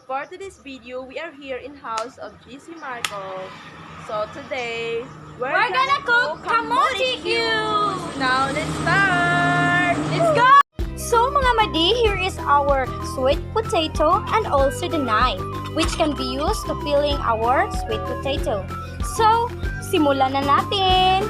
for today's video, we are here in house of GC Marco. So today, we're gonna cook kamote cubes. Now let's start. Let's go! So mga madi, here is our sweet potato and also the knife, which can be used to peeling our sweet potato. So, simulan na natin!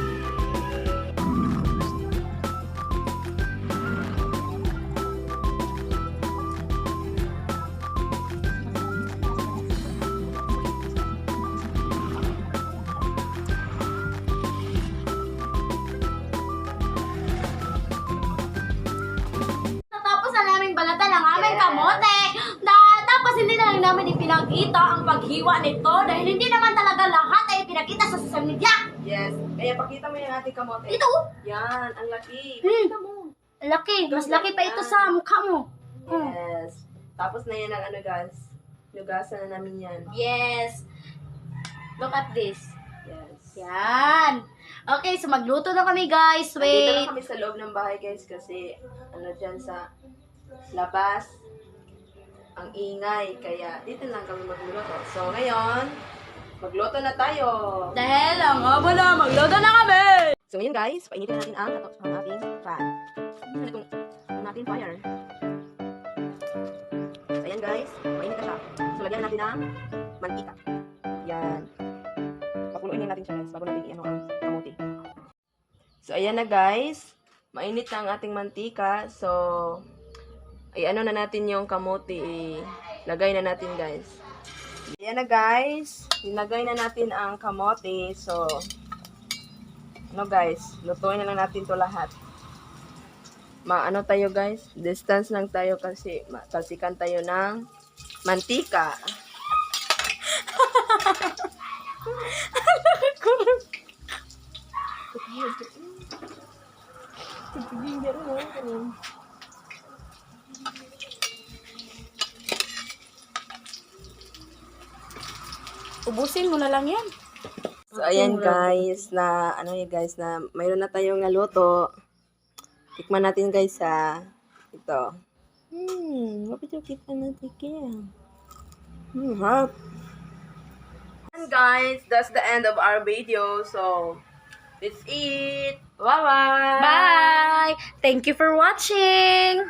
Tapos na namin balatan ang aming kamote. Tapos hindi na lang namin ipinakita ang paghiwa nito dahil hindi naman talaga lahat ay ipinakita sa social media. Yes. Kaya pakita mo yung ating kamote. Ito oh. Yan, ang laki. Pakita mo. Laki. Mas laki pa ito sa mukha mo. Yes. Tapos na yan ang ano guys. Nugasan na namin yan. Yes. Look at this. Yes. Yan. Okay, so magluto na kami guys. Dito Wait. na kami sa loob ng bahay guys kasi ano dyan sa labas ang ingay kaya dito lang kami magluto. So ngayon, magluto na tayo. Dahil ang abala, magluto na kami. So ngayon guys, painitin natin ang ating pan. Ano natin fire. So ayan guys, painit na siya. So lagyan natin ng mantika. Yan. Pakuluin natin siya guys bago natin i-ano ang kamote. So ayan na guys, mainit na ang ating mantika. So ano na natin yung kamote, lagay na natin guys. Ayan na guys, ilagay na natin ang kamote. So ano guys, lutuin na lang natin to lahat. Ano tayo guys, distance lang tayo kasi talsikan tayo ng mantika. Ubusin mo na lang yan. So ayan guys, na ano yun guys, na mayroon na tayong naluto. Tikman natin guys sa ito. Bakit yung kita natin kaya? Harap. And guys, that's the end of our video. So, let's eat. Bye-bye. Bye! Thank you for watching!